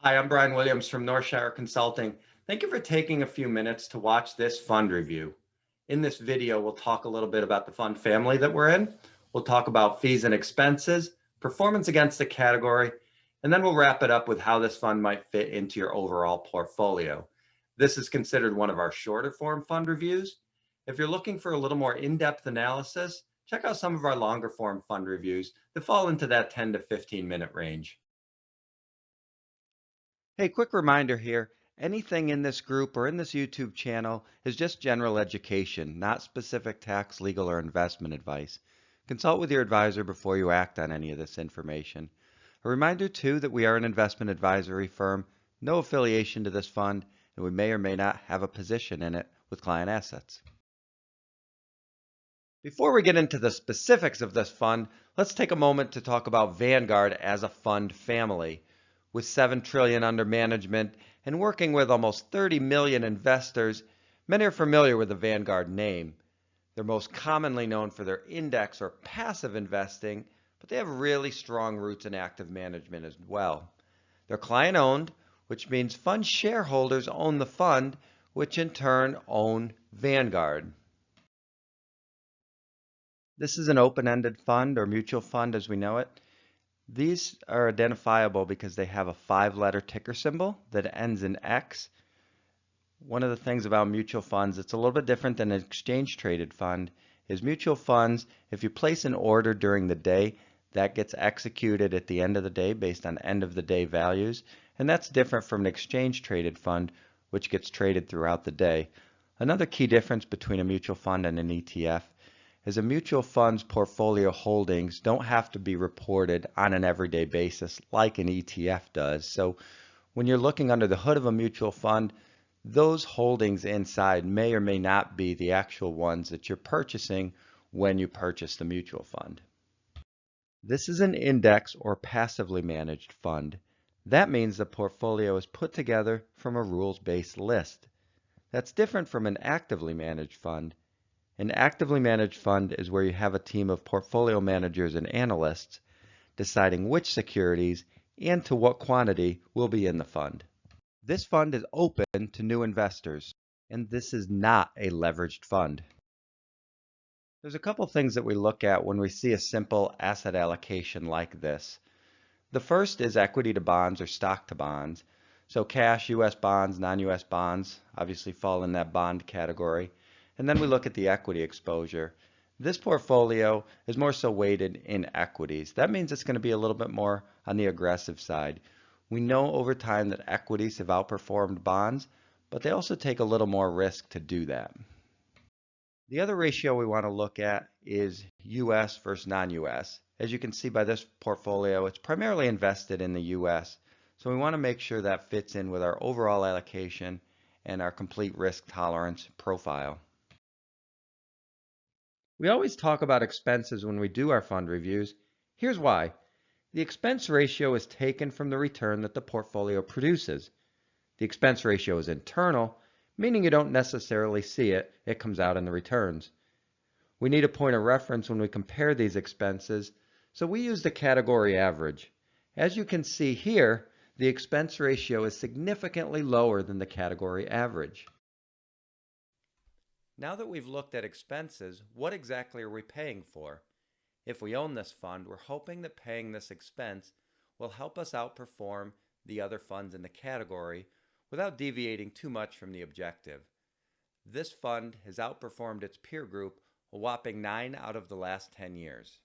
Hi, I'm Brian Williams from Northshire Consulting. Thank you for taking a few minutes to watch this fund review. In this video, we'll talk a little bit about the fund family that we're in. We'll talk about fees and expenses, performance against the category, and then we'll wrap it up with how this fund might fit into your overall portfolio. This is considered one of our shorter form fund reviews. If you're looking for a little more in-depth analysis, check out some of our longer form fund reviews that fall into that 10 to 15 minute range. Hey, quick reminder here. Anything in this group or in this YouTube channel is just general education, not specific tax, legal, or investment advice. Consult with your advisor before you act on any of this information. A reminder too that we are an investment advisory firm, no affiliation to this fund, and we may or may not have a position in it with client assets. Before we get into the specifics of this fund, let's take a moment to talk about Vanguard as a fund family. With $7 trillion under management and working with almost 30 million investors, many are familiar with the Vanguard name. They're most commonly known for their index or passive investing, but they have really strong roots in active management as well. They're client-owned, which means fund shareholders own the fund, which in turn own Vanguard. This is an open-ended fund or mutual fund as we know it. These are identifiable because they have a 5-letter ticker symbol that ends in X. One of the things about mutual funds that's a little bit different than an exchange-traded fund is mutual funds, if you place an order during the day, that gets executed at the end of the day based on end-of-the-day values, and that's different from an exchange-traded fund, which gets traded throughout the day. Another key difference between a mutual fund and an ETF is a mutual fund's portfolio holdings don't have to be reported on an everyday basis like an ETF does. So when you're looking under the hood of a mutual fund, those holdings inside may or may not be the actual ones that you're purchasing when you purchase the mutual fund. This is an index or passively managed fund. That means the portfolio is put together from a rules-based list. That's different from an actively managed fund. An actively managed fund is where you have a team of portfolio managers and analysts deciding which securities and to what quantity will be in the fund. This fund is open to new investors, and this is not a leveraged fund. There's a couple things that we look at when we see a simple asset allocation like this. The first is equity to bonds or stock to bonds. So cash, US bonds, non-US bonds obviously fall in that bond category. And then we look at the equity exposure. This portfolio is more so weighted in equities. That means it's going to be a little bit more on the aggressive side. We know over time that equities have outperformed bonds, but they also take a little more risk to do that. The other ratio we want to look at is US versus non-US. As you can see by this portfolio, it's primarily invested in the US. So we want to make sure that fits in with our overall allocation and our complete risk tolerance profile. We always talk about expenses when we do our fund reviews. Here's why. The expense ratio is taken from the return that the portfolio produces. The expense ratio is internal, meaning you don't necessarily see it. It comes out in the returns. We need a point of reference when we compare these expenses, so we use the category average. As you can see here, the expense ratio is significantly lower than the category average. Now that we've looked at expenses, what exactly are we paying for? If we own this fund, we're hoping that paying this expense will help us outperform the other funds in the category without deviating too much from the objective. This fund has outperformed its peer group a whopping 9 out of the last 10 years.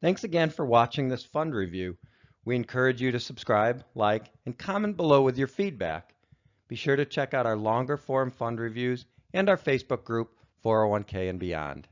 Thanks again for watching this fund review. We encourage you to subscribe, like, and comment below with your feedback. Be sure to check out our longer form fund reviews and our Facebook group, 401k and beyond.